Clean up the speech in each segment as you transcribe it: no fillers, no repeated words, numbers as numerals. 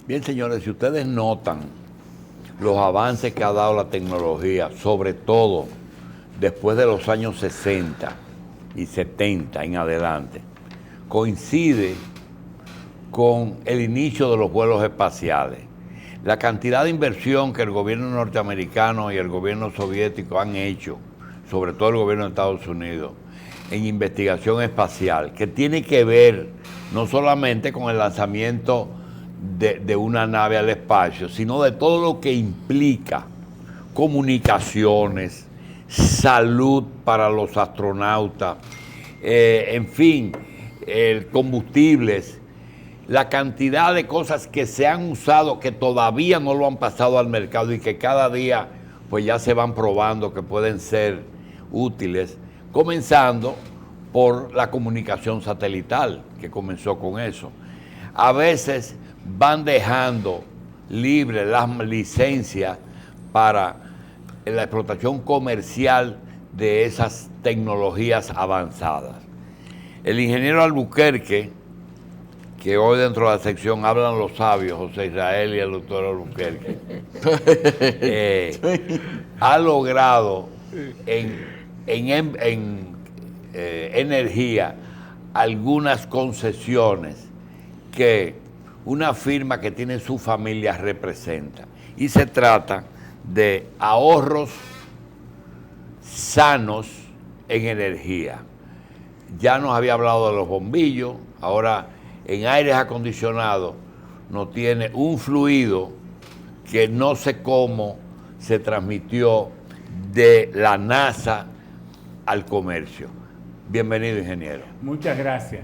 Bien, señores, si ustedes notan los avances que ha dado la tecnología, sobre todo después de los años 60 y 70 en adelante, coincide con el inicio de los vuelos espaciales. La cantidad de inversión que el gobierno norteamericano y el gobierno soviético han hecho, sobre todo el gobierno de Estados Unidos, en investigación espacial, que tiene que ver no solamente con el lanzamiento de una nave al espacio, sino de todo lo que implica comunicaciones, salud para los astronautas, en fin, combustibles, la cantidad de cosas que se han usado que todavía no lo han pasado al mercado y que cada día pues ya se van probando que pueden ser útiles, comenzando por la comunicación satelital, que comenzó con eso. A veces van dejando libres las licencias para la explotación comercial de esas tecnologías avanzadas. El ingeniero Albuquerque, que hoy dentro de la sección hablan los sabios, José Israel y el doctor Albuquerque, ha logrado en energía algunas concesiones que una firma que tiene su familia representa. Y se trata de ahorros sanos en energía. Ya nos había hablado de los bombillos, ahora en aires acondicionados nos tiene un fluido que no sé cómo se transmitió de la NASA al comercio. Bienvenido, ingeniero. Muchas gracias.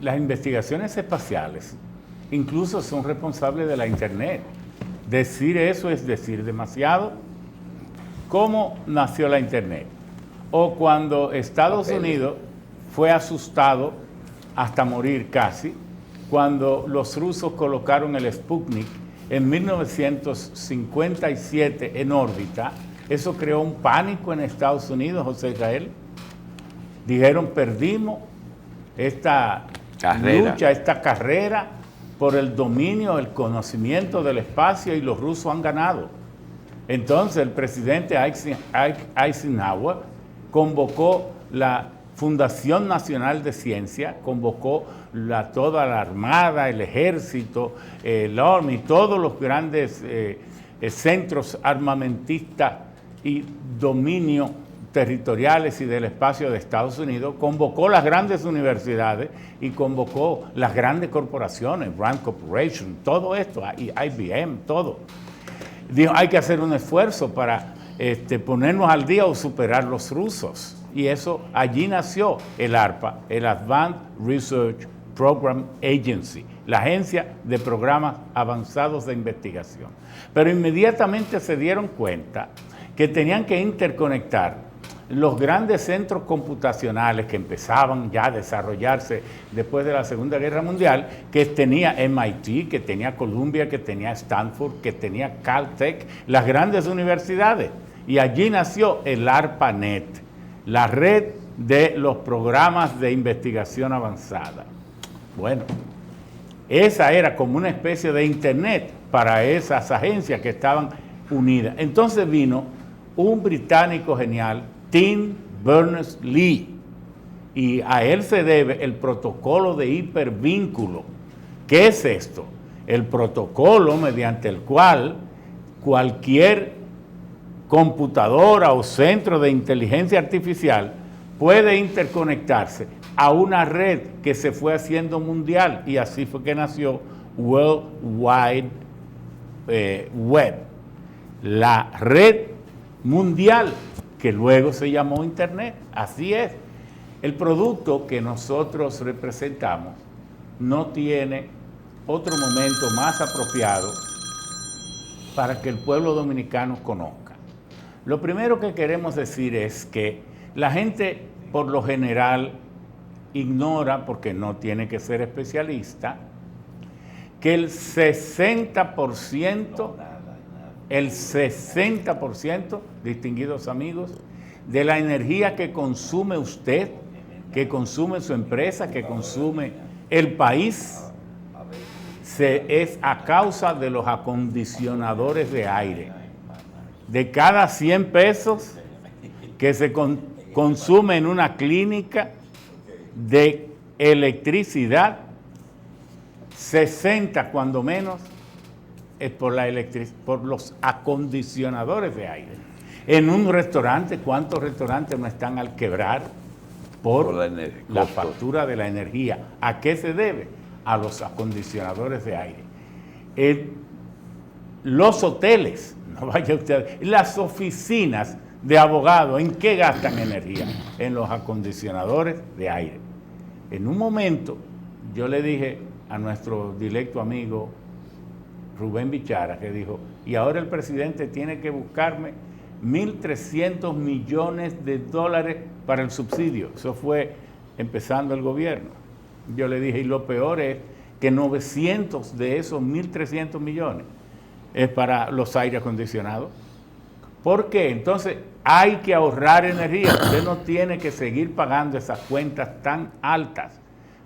Las investigaciones espaciales incluso son responsables de la Internet. Decir eso es decir demasiado. ¿Cómo nació la Internet? O cuando Estados Unidos fue asustado hasta morir casi, cuando los rusos colocaron el Sputnik en 1957 en órbita, eso creó un pánico en Estados Unidos, José Israel. Dijeron, perdimos esta lucha, esta carrera por el dominio, el conocimiento del espacio y los rusos han ganado. Entonces el presidente Eisenhower convocó la Fundación Nacional de Ciencia, convocó toda la Armada, el Ejército, el Army, todos los grandes centros armamentistas y dominio territoriales y del espacio de Estados Unidos, convocó las grandes universidades y convocó las grandes corporaciones, Rand Corporation, todo esto, IBM, todo. Dijo, hay que hacer un esfuerzo para ponernos al día o superar los rusos. Y eso, allí nació el ARPA, el Advanced Research Program Agency, la agencia de programas avanzados de investigación. Pero inmediatamente se dieron cuenta que tenían que interconectar los grandes centros computacionales que empezaban ya a desarrollarse después de la Segunda Guerra Mundial, que tenía MIT, que tenía Columbia, que tenía Stanford, que tenía Caltech, las grandes universidades. Y allí nació el ARPANET, la red de los programas de investigación avanzada. Bueno, esa era como una especie de internet para esas agencias que estaban unidas. Entonces vino un británico genial, Tim Berners-Lee, y a él se debe el protocolo de hipervínculo. ¿Qué es esto? El protocolo mediante el cual cualquier computadora o centro de inteligencia artificial puede interconectarse a una red que se fue haciendo mundial, y así fue que nació World Wide Web, la red mundial que luego se llamó Internet. Así es. El producto que nosotros representamos no tiene otro momento más apropiado para que el pueblo dominicano conozca. Lo primero que queremos decir es que la gente por lo general ignora, porque no tiene que ser especialista, que el 60%, distinguidos amigos, de la energía que consume usted, que consume su empresa, que consume el país, es a causa de los acondicionadores de aire. De cada 100 pesos que se consume en una clínica de electricidad, 60 cuando menos es por los acondicionadores de aire. En un restaurante, ¿cuántos restaurantes no están al quebrar por la factura de la energía? ¿A qué se debe? A los acondicionadores de aire. Los hoteles, no vaya usted, las oficinas de abogados, ¿en qué gastan energía? En los acondicionadores de aire. En un momento, yo le dije a nuestro directo amigo Rubén Bichara, que dijo, y ahora el presidente tiene que buscarme 1.300 millones de dólares para el subsidio. Eso fue empezando el gobierno. Yo le dije, y lo peor es que 900 de esos 1.300 millones es para los aire acondicionados. ¿Por qué? Entonces hay que ahorrar energía. Usted no tiene que seguir pagando esas cuentas tan altas,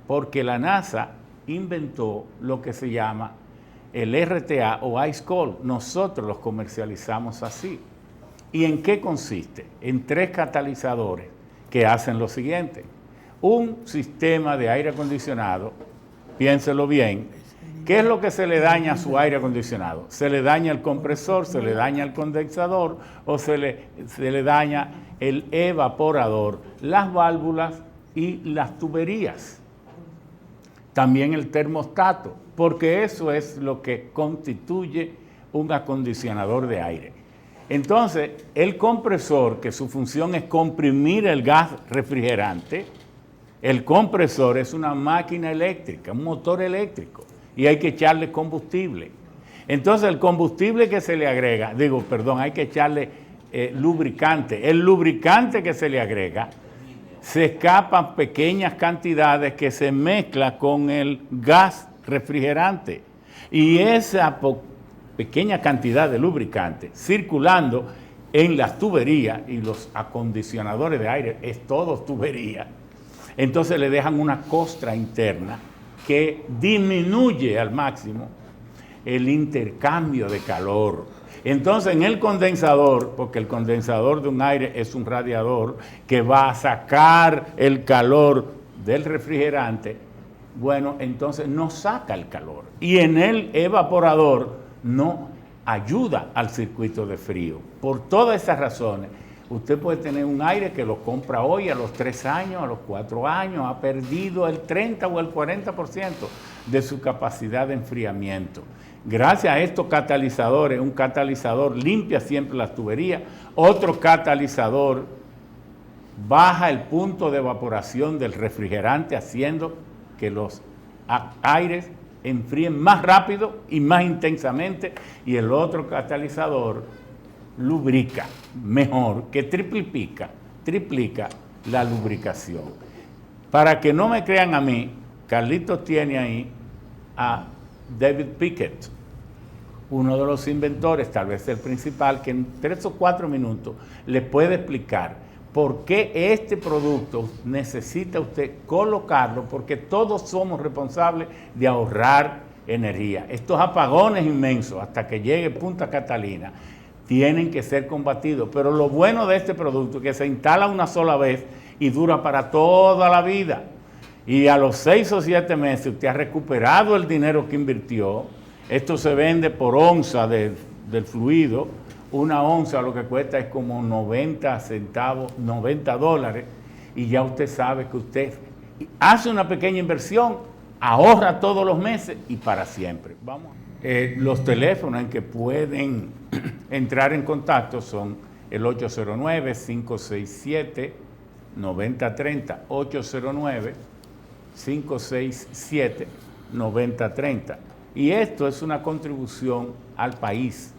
porque la NASA inventó lo que se llama el RTA o Ice Cold. Nosotros los comercializamos así. ¿Y en qué consiste? En 3 catalizadores que hacen lo siguiente. Un sistema de aire acondicionado, piénselo bien, ¿qué es lo que se le daña a su aire acondicionado? ¿Se le daña el compresor, se le daña el condensador o se le daña el evaporador, las válvulas y las tuberías? También el termostato, porque eso es lo que constituye un acondicionador de aire. Entonces, el compresor, que su función es comprimir el gas refrigerante, el compresor es una máquina eléctrica, un motor eléctrico, y hay que echarle combustible. Entonces, el combustible que se le agrega, hay que echarle lubricante. El lubricante que se le agrega, se escapan pequeñas cantidades que se mezclan con el gas refrigerante. Y esa pequeña cantidad de lubricante circulando en las tuberías, y los acondicionadores de aire es todo tubería, entonces le dejan una costra interna que disminuye al máximo el intercambio de calor. Entonces en el condensador, porque el condensador de un aire es un radiador que va a sacar el calor del refrigerante, bueno, entonces no saca el calor. Y en el evaporador no ayuda al circuito de frío. Por todas esas razones, usted puede tener un aire que lo compra hoy, a los 3 años, a los 4 años, ha perdido el 30 o el 40% de su capacidad de enfriamiento. Gracias a estos catalizadores, un catalizador limpia siempre las tuberías, otro catalizador baja el punto de evaporación del refrigerante, haciendo que los aires enfríen más rápido y más intensamente, y el otro catalizador lubrica mejor, que triplica la lubricación. Para que no me crean a mí, Carlitos tiene ahí a David Pickett, uno de los inventores, tal vez el principal, que en 3 o 4 minutos le puede explicar por qué este producto necesita usted colocarlo, porque todos somos responsables de ahorrar energía. Estos apagones inmensos hasta que llegue Punta Catalina tienen que ser combatidos, pero lo bueno de este producto es que se instala una sola vez y dura para toda la vida. Y a los 6 o 7 meses usted ha recuperado el dinero que invirtió. Esto se vende por onza del fluido. Una onza lo que cuesta es como 90 centavos, $90, y ya usted sabe que usted hace una pequeña inversión, ahorra todos los meses y para siempre. Vamos. Los teléfonos en que pueden entrar en contacto son el 809-567-9030, 809-567-9030. Y esto es una contribución al país,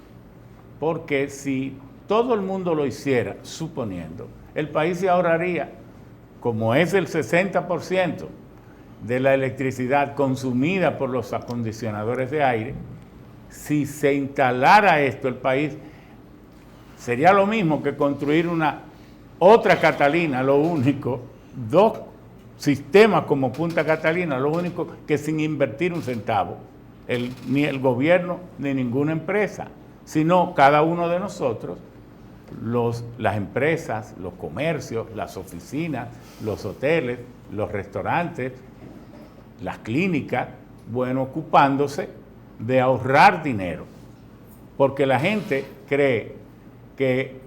porque si todo el mundo lo hiciera, suponiendo, el país se ahorraría, como es el 60% de la electricidad consumida por los acondicionadores de aire. Si se instalara esto, el país sería lo mismo que construir otra Catalina, lo único, 2 sistemas como Punta Catalina, lo único que sin invertir un centavo. ni el gobierno ni ninguna empresa, sino cada uno de nosotros, las empresas, los comercios, las oficinas, los hoteles, los restaurantes, las clínicas, bueno, ocupándose de ahorrar dinero, porque la gente cree que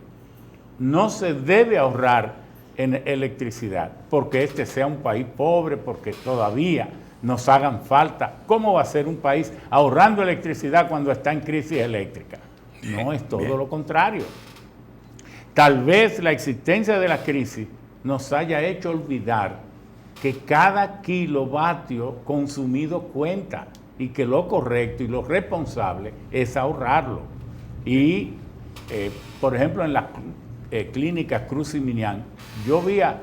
no se debe ahorrar en electricidad, porque este sea un país pobre, porque todavía nos hagan falta. ¿Cómo va a ser un país ahorrando electricidad cuando está en crisis eléctrica? No, es todo lo contrario. Tal vez la existencia de la crisis nos haya hecho olvidar que cada kilovatio consumido cuenta y que lo correcto y lo responsable es ahorrarlo. Y, por ejemplo, en las clínicas Cruz y Minian, yo vi a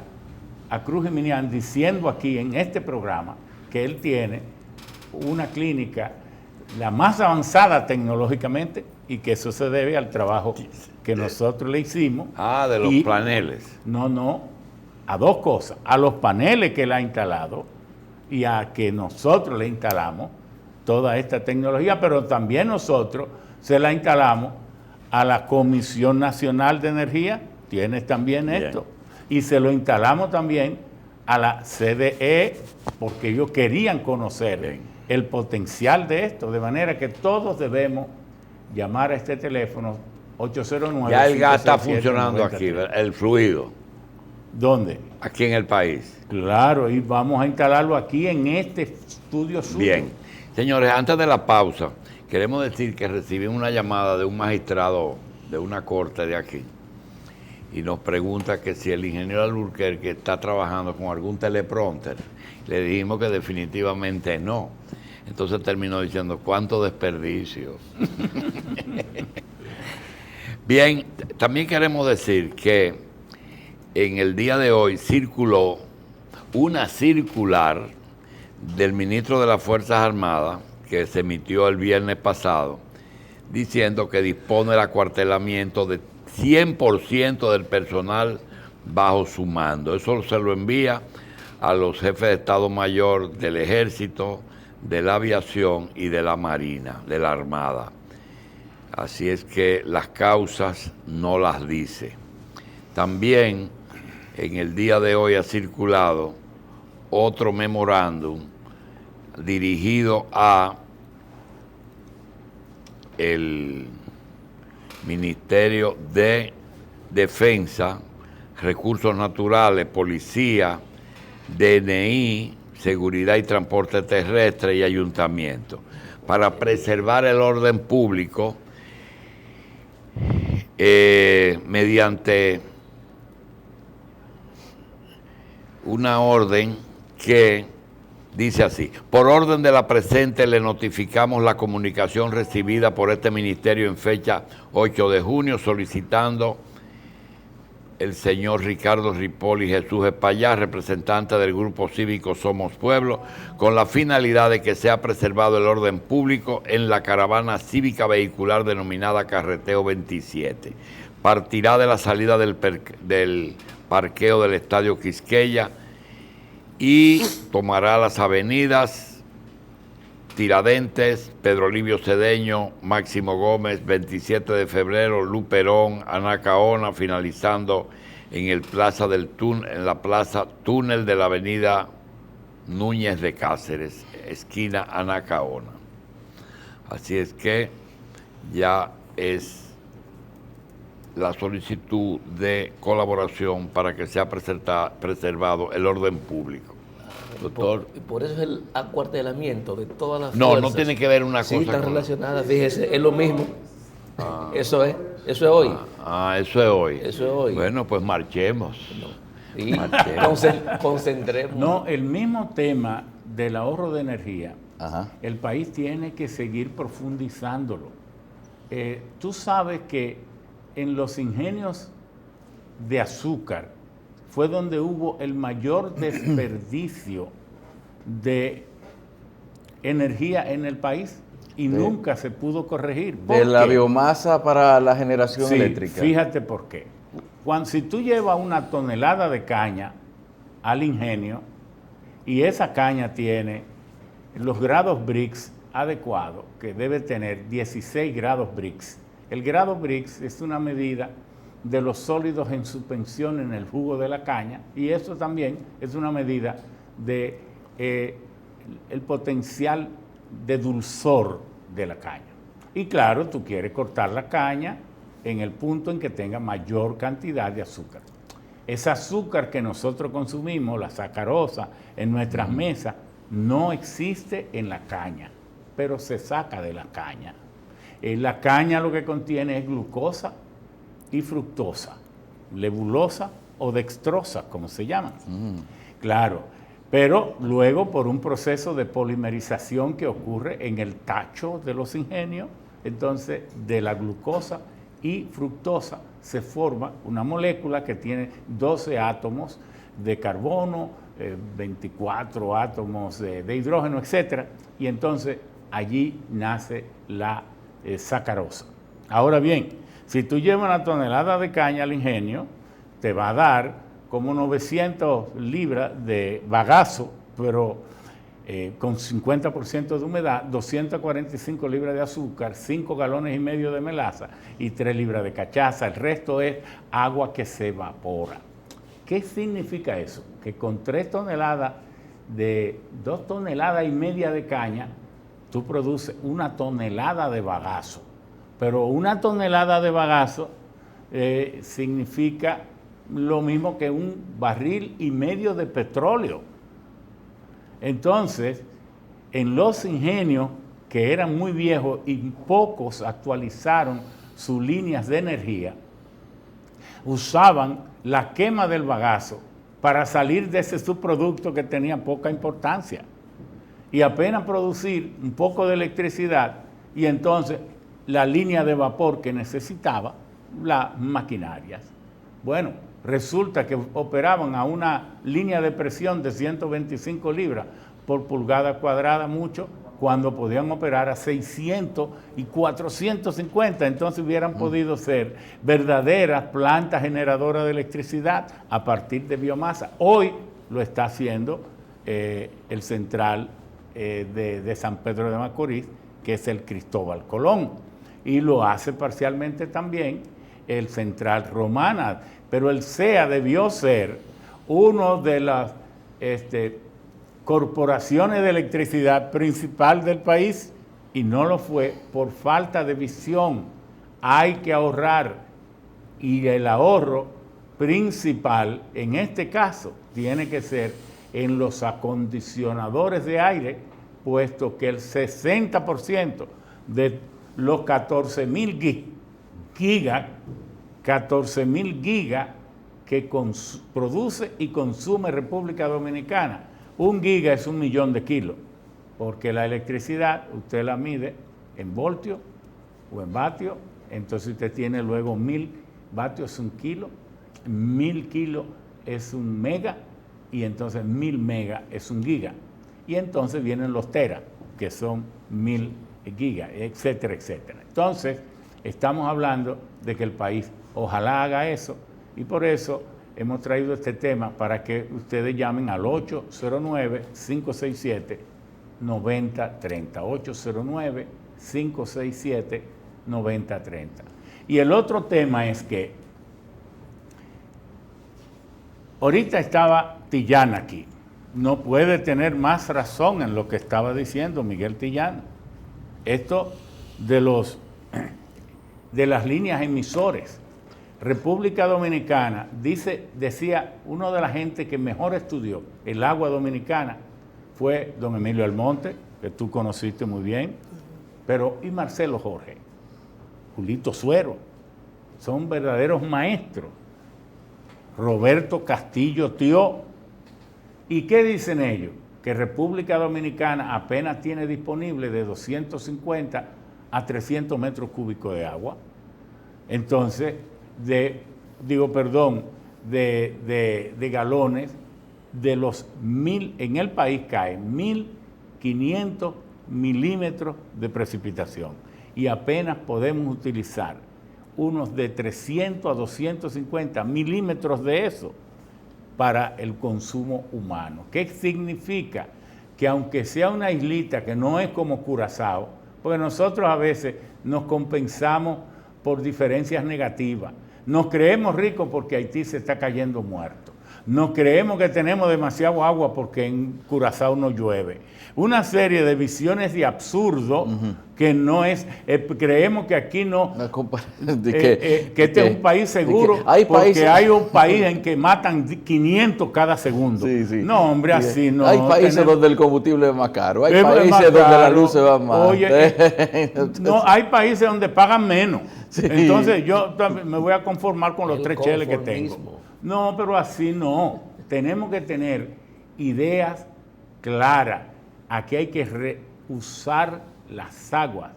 Cruz y Minian diciendo aquí en este programa que él tiene una clínica la más avanzada tecnológicamente y que eso se debe al trabajo que nosotros le hicimos. De los paneles. No, a dos cosas, a los paneles que él ha instalado y a que nosotros le instalamos toda esta tecnología, pero también nosotros se la instalamos a la Comisión Nacional de Energía, tienes también esto, y se lo instalamos también a la CDE, porque ellos querían conocer el potencial de esto, de manera que todos debemos llamar a este teléfono 809. Ya el gas está funcionando aquí, el fluido. ¿Dónde? Aquí en el país. Claro, y vamos a instalarlo aquí en este estudio suyo. Bien. Señores, antes de la pausa, queremos decir que recibimos una llamada de un magistrado de una corte de aquí y nos pregunta que si el ingeniero Alburquerque está trabajando con algún teleprompter. Le dijimos que definitivamente no. Entonces terminó diciendo, ¿cuánto desperdicio? Bien, también queremos decir que en el día de hoy circuló una circular del ministro de las Fuerzas Armadas que se emitió el viernes pasado, diciendo que dispone el acuartelamiento de 100% del personal bajo su mando. Eso se lo envía a los jefes de Estado Mayor del Ejército, de la Aviación y de la Marina, de la Armada. Así es que las causas no las dice. También en el día de hoy ha circulado otro memorándum dirigido a el Ministerio de Defensa, Recursos Naturales, Policía, DNI, Seguridad y Transporte Terrestre y Ayuntamiento, para preservar el orden público mediante una orden que dice así: por orden de la presente le notificamos la comunicación recibida por este ministerio en fecha 8 de junio solicitando el señor Ricardo Ripoll y Jesús Espaillá, representante del Grupo Cívico Somos Pueblo, con la finalidad de que sea preservado el orden público en la caravana cívica vehicular denominada Carreteo 27. Partirá de la salida del parqueo del Estadio Quisqueya y tomará las avenidas Tiradentes, Pedro Livio Cedeño, Máximo Gómez, 27 de febrero, Luperón, Anacaona, finalizando en la plaza Túnel de la avenida Núñez de Cáceres, esquina Anacaona. Así es que ya es la solicitud de colaboración para que sea preservado el orden público. Doctor. Por eso es el acuartelamiento de todas las fuerzas. No tiene que ver una cosa están relacionadas, fíjese, es lo mismo. Eso es hoy. Eso es hoy. Eso es hoy. Bueno, pues marchemos. Y concentremos. No, el mismo tema del ahorro de energía, el país tiene que seguir profundizándolo. Tú sabes que en los ingenios de azúcar fue donde hubo el mayor desperdicio de energía en el país y nunca se pudo corregir. De la biomasa para la generación eléctrica. Fíjate por qué. Si tú llevas una tonelada de caña al ingenio y esa caña tiene los grados BRICS adecuado que debe tener 16 grados Brix. El grado Brix es una medida de los sólidos en suspensión en el jugo de la caña, y eso también es una medida de el potencial de dulzor de la caña. Y claro, tú quieres cortar la caña en el punto en que tenga mayor cantidad de azúcar. Ese azúcar que nosotros consumimos, la sacarosa, en nuestras mesas, no existe en la caña, pero se saca de la caña. La caña lo que contiene es glucosa y fructosa, lebulosa o dextrosa, como se llaman. Claro, pero luego por un proceso de polimerización que ocurre en el tacho de los ingenios, entonces de la glucosa y fructosa se forma una molécula que tiene 12 átomos de carbono, 24 átomos de hidrógeno, etc. Y entonces allí nace la sacarosa. Ahora bien, si tú llevas una tonelada de caña al ingenio, te va a dar como 900 libras de bagazo, pero con 50% de humedad, 245 libras de azúcar, 5 galones y medio de melaza y 3 libras de cachaza. El resto es agua que se evapora. ¿Qué significa eso? Que con 3 toneladas de 2 toneladas y media de caña, tú produces 1 tonelada de bagazo. Pero 1 tonelada de bagazo significa lo mismo que 1,5 barriles de petróleo. Entonces, en los ingenios que eran muy viejos y pocos actualizaron sus líneas de energía, usaban la quema del bagazo para salir de ese subproducto que tenía poca importancia y apenas producir un poco de electricidad, y entonces la línea de vapor que necesitaba las maquinarias. Bueno, resulta que operaban a una línea de presión de 125 libras por pulgada cuadrada, mucho, cuando podían operar a 600 y 450, entonces hubieran podido ser verdaderas plantas generadoras de electricidad a partir de biomasa. Hoy lo está haciendo el central de San Pedro de Macorís, que es el Cristóbal Colón, y lo hace parcialmente también el Central Romana, pero el CEA debió ser uno de las corporaciones de electricidad principal del país, y no lo fue por falta de visión. Hay que ahorrar, y el ahorro principal en este caso tiene que ser en los acondicionadores de aire, puesto que el 60% de los 14.000 gigas que produce y consume República Dominicana. 1 giga es 1 millón de kilos, porque la electricidad usted la mide en voltios o en vatios, entonces usted tiene luego 1.000 vatios es 1 kilo, 1.000 kilos es 1 mega, y entonces 1.000 mega es 1 giga. Y entonces vienen los teras, que son 1.000 gigas, etcétera, etcétera. Entonces, estamos hablando de que el país ojalá haga eso, y por eso hemos traído este tema para que ustedes llamen al 809-567-9030. 809-567-9030. Y el otro tema es que ahorita estaba Tillán aquí. No puede tener más razón en lo que estaba diciendo Miguel Tillán. Esto de las líneas emisores. República Dominicana, decía uno de la gente que mejor estudió el agua dominicana fue don Emilio Almonte, que tú conociste muy bien, pero y Marcelo Jorge, Julito Suero, son verdaderos maestros. Roberto Castillo Tío. ¿Y qué dicen ellos? Que República Dominicana apenas tiene disponible de 250 a 300 metros cúbicos de agua. Entonces, de galones, de los 1.000, en el país caen 1.500 milímetros de precipitación, y apenas podemos utilizar unos de 300 a 250 milímetros de eso para el consumo humano. ¿Qué significa? que aunque sea una islita que no es como Curazao, porque nosotros a veces nos compensamos por diferencias negativas. Nos creemos ricos porque Haití se está cayendo muerto. Nos creemos que tenemos demasiado agua porque en Curazao no llueve. Una serie de visiones de absurdo que no es... creemos que aquí no... que este es un país seguro porque hay un país en que matan 500 cada segundo. Sí, sí. No, hombre, así no. Hay países donde el combustible es más caro. Hay países donde la luz se va más. Oye, no, hay países donde pagan menos. Sí. Entonces yo me voy a conformar con los 3 cheles que tengo. No, pero así no. Tenemos que tener ideas claras. Aquí hay que reusar las aguas.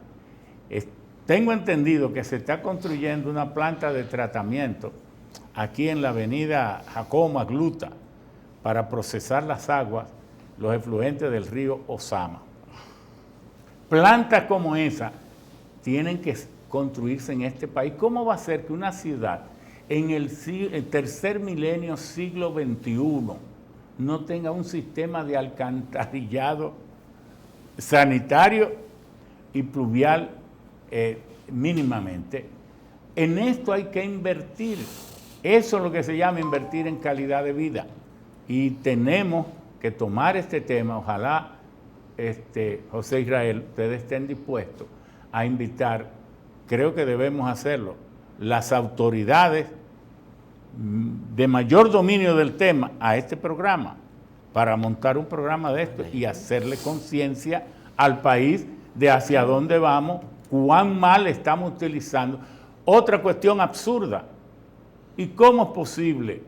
Tengo entendido que se está construyendo una planta de tratamiento aquí en la avenida Jacobo Magluta para procesar las aguas, los efluentes del río Osama. Plantas como esa tienen que construirse en este país. ¿Cómo va a ser que una ciudad en el tercer milenio, siglo XXI, no tenga un sistema de alcantarillado sanitario y pluvial mínimamente? En esto hay que invertir. Eso es lo que se llama invertir en calidad de vida. Y tenemos que tomar este tema. Ojalá, José Israel, ustedes estén dispuestos a invitar, creo que debemos hacerlo, las autoridades de mayor dominio del tema a este programa, para montar un programa de esto y hacerle conciencia al país de hacia dónde vamos, cuán mal estamos utilizando. Otra cuestión absurda, ¿y cómo es posible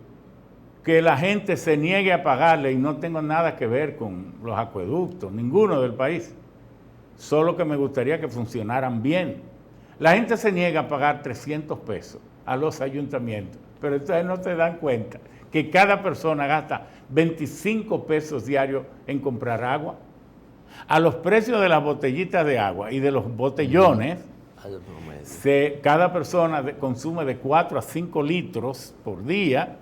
que la gente se niegue a pagarle? Y no tengo nada que ver con los acueductos, ninguno del país, solo que me gustaría que funcionaran bien. La gente se niega a pagar 300 pesos a los ayuntamientos, pero ustedes no se dan cuenta que cada persona gasta 25 pesos diarios en comprar agua. A los precios de las botellitas de agua y de los botellones, cada persona consume de 4 a 5 litros por día,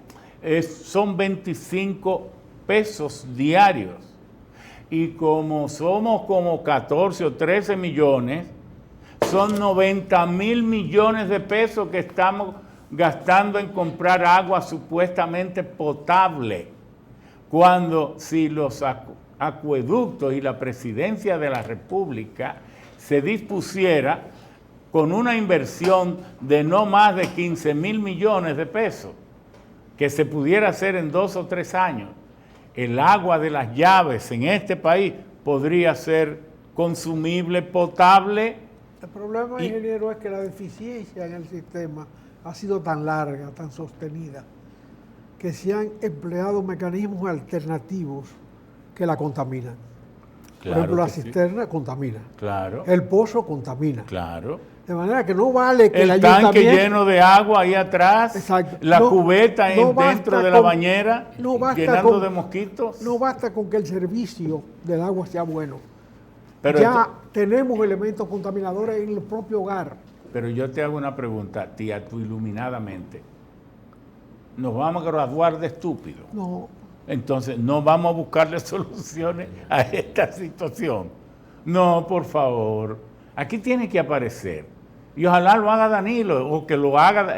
son 25 pesos diarios. Y como somos como 14 o 13 millones, son 90,000 millones de pesos que estamos gastando en comprar agua supuestamente potable, cuando si los acueductos y la presidencia de la República se dispusiera con una inversión de no más de 15,000 millones de pesos, que se pudiera hacer en 2 o 3 años, el agua de las llaves en este país podría ser consumible, potable. El problema, ingeniero, es que la deficiencia en el sistema ha sido tan larga, tan sostenida, que se han empleado mecanismos alternativos que la contaminan. Claro, por ejemplo, la cisterna contamina. Claro. El pozo contamina. Claro. De manera que no vale que el tanque lleno de agua ahí atrás, exacto, la cubeta dentro de la bañera, llenando de mosquitos. No basta con que el servicio del agua sea bueno. Pero ya tenemos elementos contaminadores en el propio hogar. Pero yo te hago una pregunta, tía, tú iluminadamente. ¿Nos vamos a graduar de estúpidos? No. Entonces, ¿no vamos a buscarle soluciones a esta situación? No, por favor. Aquí tiene que aparecer. Y ojalá lo haga Danilo, o que lo haga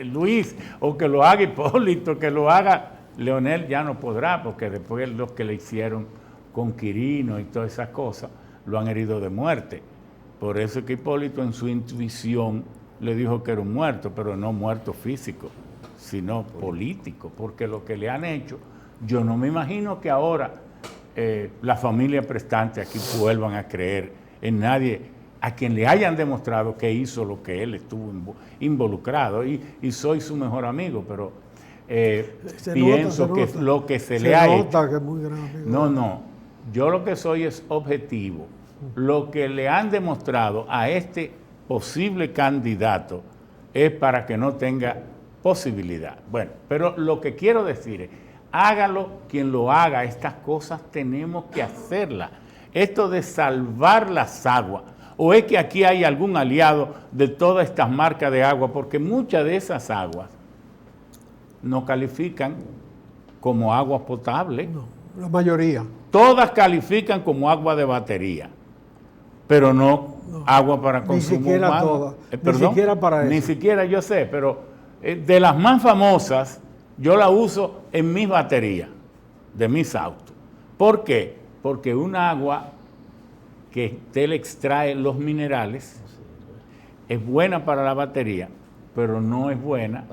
Luis, o que lo haga Hipólito, que lo haga Leonel. Ya no podrá, porque después los que le hicieron con Quirino y todas esas cosas, lo han herido de muerte. Por eso es que Hipólito en su intuición le dijo que era un muerto, pero no muerto físico, sino político, porque lo que le han hecho, yo no me imagino que ahora la familia prestante aquí vuelvan a creer en nadie a quien le hayan demostrado que hizo lo que él estuvo involucrado, y soy su mejor amigo, pero pienso que lo que se le ha hecho... Que es muy gran amigo. No, yo lo que soy es objetivo. Lo que le han demostrado a este posible candidato es para que no tenga posibilidad. Bueno, pero lo que quiero decir es, hágalo quien lo haga, estas cosas tenemos que hacerlas. Esto de salvar las aguas, o es que aquí hay algún aliado de todas estas marcas de agua, porque muchas de esas aguas no califican como agua potable. La mayoría. Todas califican como agua de batería, pero no agua para consumo siquiera humano. todas. ¿Perdón? Ni siquiera para eso. Ni siquiera, yo sé, pero de las más famosas, yo la uso en mis baterías de mis autos. ¿Por qué? Porque un agua que usted le extrae los minerales es buena para la batería, pero no es buena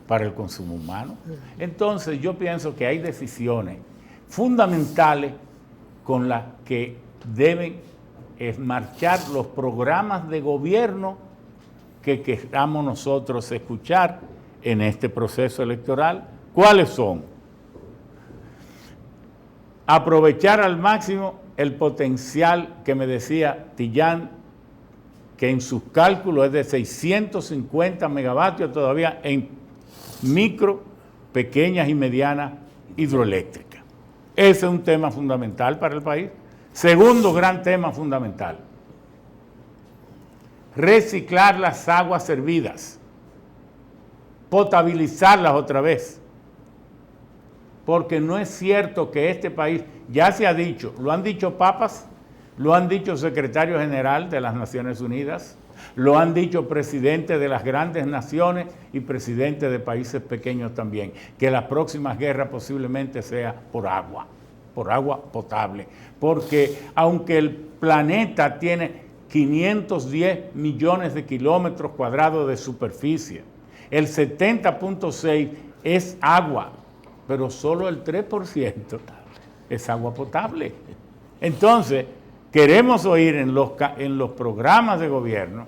para el consumo humano. Entonces yo pienso que hay decisiones fundamentales con las que deben marchar los programas de gobierno que queramos nosotros escuchar en este proceso electoral. ¿Cuáles son? Aprovechar al máximo el potencial que me decía Tillán, que en sus cálculos es de 650 megavatios todavía en micro, pequeñas y medianas hidroeléctricas. Ese es un tema fundamental para el país. Segundo gran tema fundamental, reciclar las aguas servidas, potabilizarlas otra vez. Porque no es cierto que este país, ya se ha dicho, lo han dicho papas, lo han dicho secretario general de las Naciones Unidas, lo han dicho presidentes de las grandes naciones y presidentes de países pequeños también, que la próxima guerra posiblemente sea por agua potable. Porque aunque el planeta tiene 510 millones de kilómetros cuadrados de superficie, el 70.6 es agua, pero solo el 3% es agua potable. Entonces, queremos oír en los programas de gobierno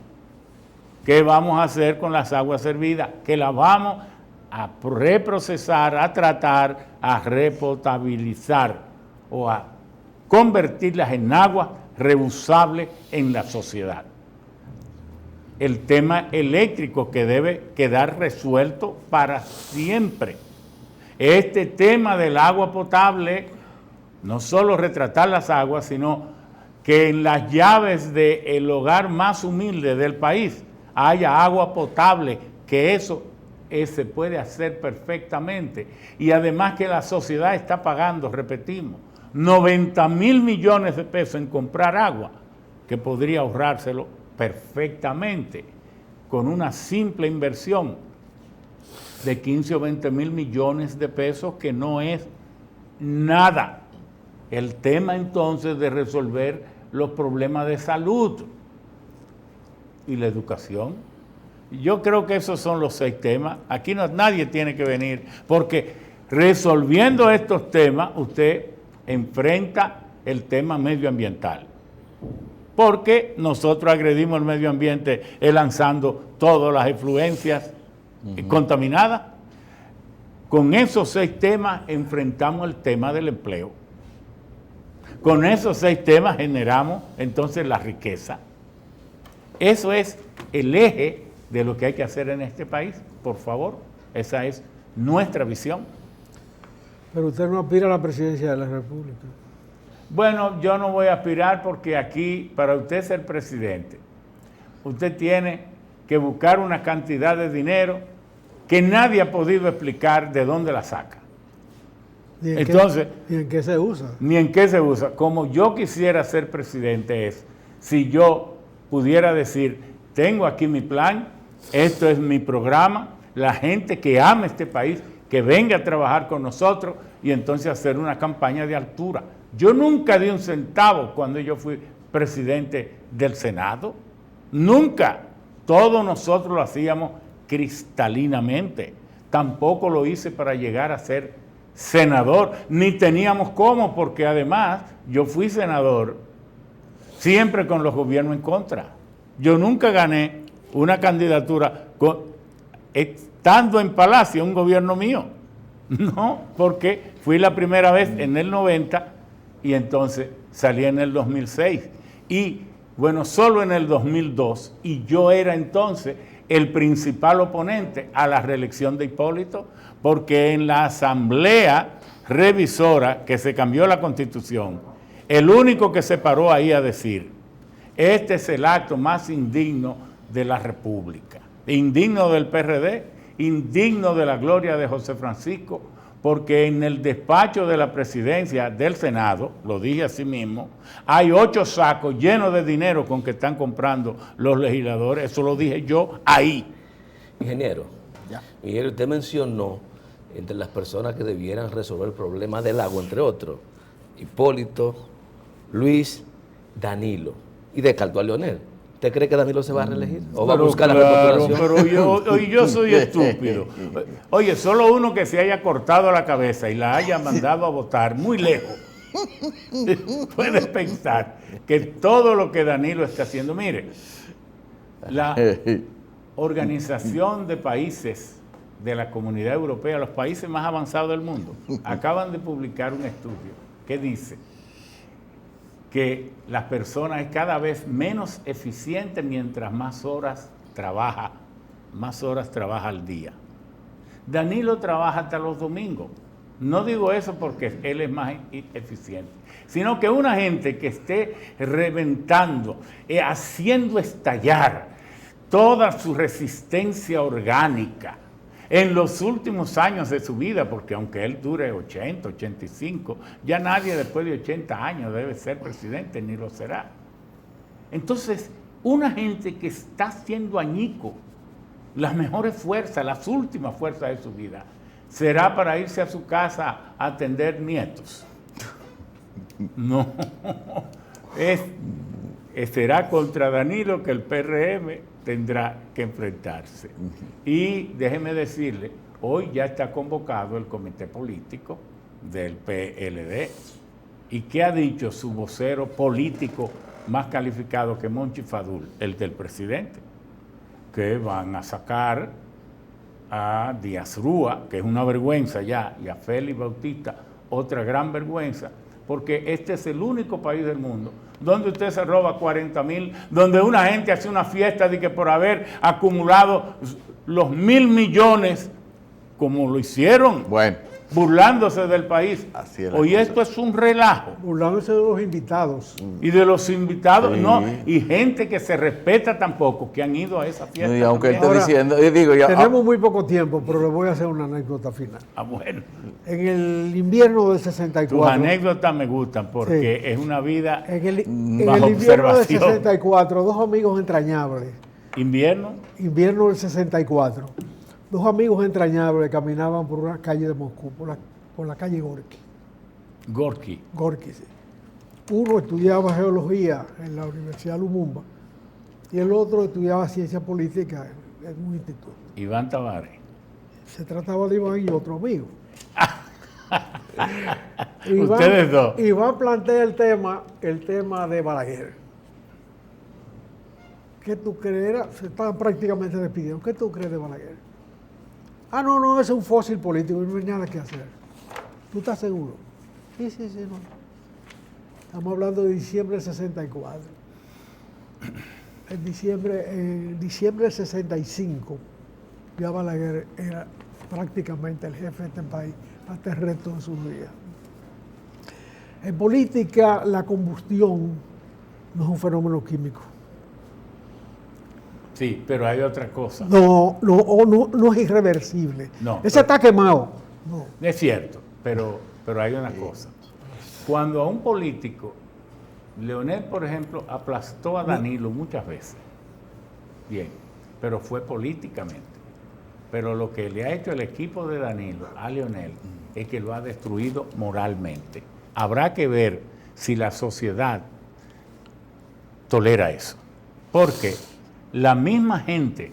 qué vamos a hacer con las aguas servidas, que las vamos a reprocesar, a tratar, a repotabilizar o a convertirlas en agua reusable en la sociedad. El tema eléctrico que debe quedar resuelto para siempre. Este tema del agua potable, no solo retratar las aguas, sino que en las llaves del hogar más humilde del país haya agua potable, que eso se puede hacer perfectamente. Y además que la sociedad está pagando, repetimos, 90,000 millones de pesos en comprar agua, que podría ahorrárselo perfectamente con una simple inversión de 15 o 20 mil millones de pesos, que no es nada. El tema entonces de resolver los problemas de salud y la educación. Yo creo que esos son los 6 temas. Aquí nadie tiene que venir, porque resolviendo estos temas usted enfrenta el tema medioambiental. Porque nosotros agredimos el medio ambiente lanzando todas las efluencias contaminadas. Con esos 6 temas enfrentamos el tema del empleo. Con esos 6 temas generamos entonces la riqueza. Eso es el eje de lo que hay que hacer en este país, por favor. Esa es nuestra visión. Pero usted no aspira a la presidencia de la República. Bueno, yo no voy a aspirar, porque aquí, para usted ser presidente, usted tiene que buscar una cantidad de dinero que nadie ha podido explicar de dónde la saca. ¿Ni en qué se usa? Ni en qué se usa. Como yo quisiera ser presidente es, si yo pudiera decir, tengo aquí mi plan, esto es mi programa, la gente que ama este país, que venga a trabajar con nosotros, y entonces hacer una campaña de altura. Yo nunca di un centavo cuando yo fui presidente del Senado. Nunca. Todos nosotros lo hacíamos cristalinamente. Tampoco lo hice para llegar a ser senador, ni teníamos cómo, porque además yo fui senador siempre con los gobiernos en contra. Yo nunca gané una candidatura estando en Palacio, un gobierno mío. No, porque fui la primera vez en el 90 y entonces salí en el 2006. Y bueno, solo en el 2002, y yo era entonces el principal oponente a la reelección de Hipólito, porque en la asamblea revisora que se cambió la Constitución, el único que se paró ahí a decir, este es el acto más indigno de la República, indigno del PRD, indigno de la gloria de José Francisco, porque en el despacho de la presidencia del Senado, lo dije así mismo, hay 8 sacos llenos de dinero con que están comprando los legisladores. Eso lo dije yo ahí. Ingeniero, usted mencionó entre las personas que debieran resolver el problema del agua, entre otros, Hipólito, Luis, Danilo, y descartó a Leonel. ¿Usted cree que Danilo se va a reelegir? ¿O va a buscar la repostulación? Pero yo soy estúpido. Oye, solo uno que se haya cortado la cabeza y la haya mandado a votar muy lejos puede pensar que todo lo que Danilo está haciendo, mire, la Organización de Países de la Comunidad Europea, los países más avanzados del mundo, acaban de publicar un estudio que dice que la persona es cada vez menos eficiente mientras más horas trabaja al día. Danilo trabaja hasta los domingos. No digo eso porque él es más eficiente, sino que una gente que esté reventando, haciendo estallar toda su resistencia orgánica en los últimos años de su vida, porque aunque él dure 80, 85, ya nadie después de 80 años debe ser presidente, ni lo será. Entonces, una gente que está haciendo añico las mejores fuerzas, las últimas fuerzas de su vida, será para irse a su casa a atender nietos. No, será contra Danilo que el PRM tendrá que enfrentarse. Y déjeme decirle, hoy ya está convocado el comité político del PLD. ¿Y qué ha dicho su vocero político más calificado que Monchi Fadul, el del presidente? Que van a sacar a Díaz Rúa, que es una vergüenza ya, y a Félix Bautista, otra gran vergüenza, porque este es el único país del mundo donde usted se roba 40,000, donde una gente hace una fiesta de que por haber acumulado los 1.000 millones, como lo hicieron, burlándose del país. Hoy esto es un relajo. Burlándose de los invitados. Y de los invitados, sí. No, y gente que se respeta tampoco, que han ido a esa fiesta. Y aunque él esté ahora, diciendo, tenemos muy poco tiempo, pero le voy a hacer una anécdota final. Bueno. En el invierno del 64. Tus anécdotas me gustan porque sí, es una vida en el invierno del 64, 2 amigos entrañables. ¿Invierno? Invierno del 64. 2 amigos entrañables caminaban por una calle de Moscú, por la calle Gorky. Gorky, sí. Uno estudiaba geología en la Universidad Lumumba y el otro estudiaba ciencia política en un instituto. Iván Tavares. Se trataba de Iván y otro amigo. Ustedes dos. Iván plantea el tema de Balaguer. ¿Qué tú crees? Se estaban prácticamente despidiendo. ¿Qué tú crees de Balaguer? No, es un fósil político y no hay nada que hacer. ¿Tú estás seguro? Sí, no. Estamos hablando de diciembre del 64. En diciembre del 65, ya Balaguer era prácticamente el jefe de este país hasta el resto de sus días. En política, la combustión no es un fenómeno químico. Sí, pero hay otra cosa. No es irreversible. No, ese está quemado. No. Es cierto, pero hay una cosa. Cuando a un político, Leonel, por ejemplo, aplastó a Danilo muchas veces. Bien, pero fue políticamente. Pero lo que le ha hecho el equipo de Danilo a Leonel es que lo ha destruido moralmente. Habrá que ver si la sociedad tolera eso. Porque la misma gente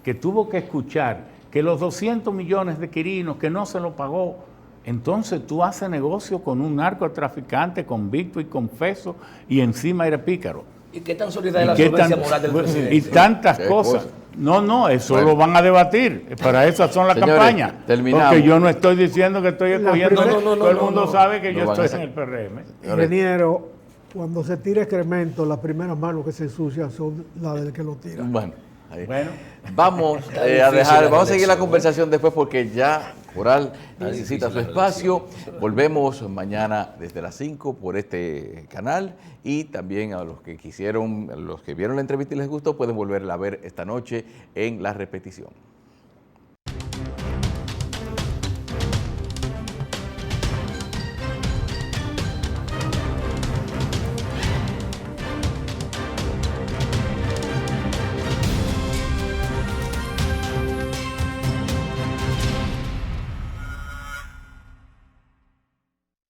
que tuvo que escuchar que los 200 millones de quirinos que no se lo pagó, entonces tú haces negocio con un narcotraficante convicto y confeso y encima eres pícaro. ¿Y qué tan sólida es la solvencia moral del presidente? Y tantas cosas. No, eso lo van a debatir. Para eso son las campañas. Terminamos. Porque yo no estoy diciendo que estoy escogiendo. Todo el mundo sabe que yo estoy en el PRM. Ingeniero, cuando se tira excremento, las primeras manos que se ensucian son las del que lo tira. Bueno, vamos a seguir la conversación después porque ya Coral necesita su espacio. Volvemos mañana desde las 5 por este canal y también a los que vieron la entrevista y les gustó, pueden volverla a ver esta noche en la repetición.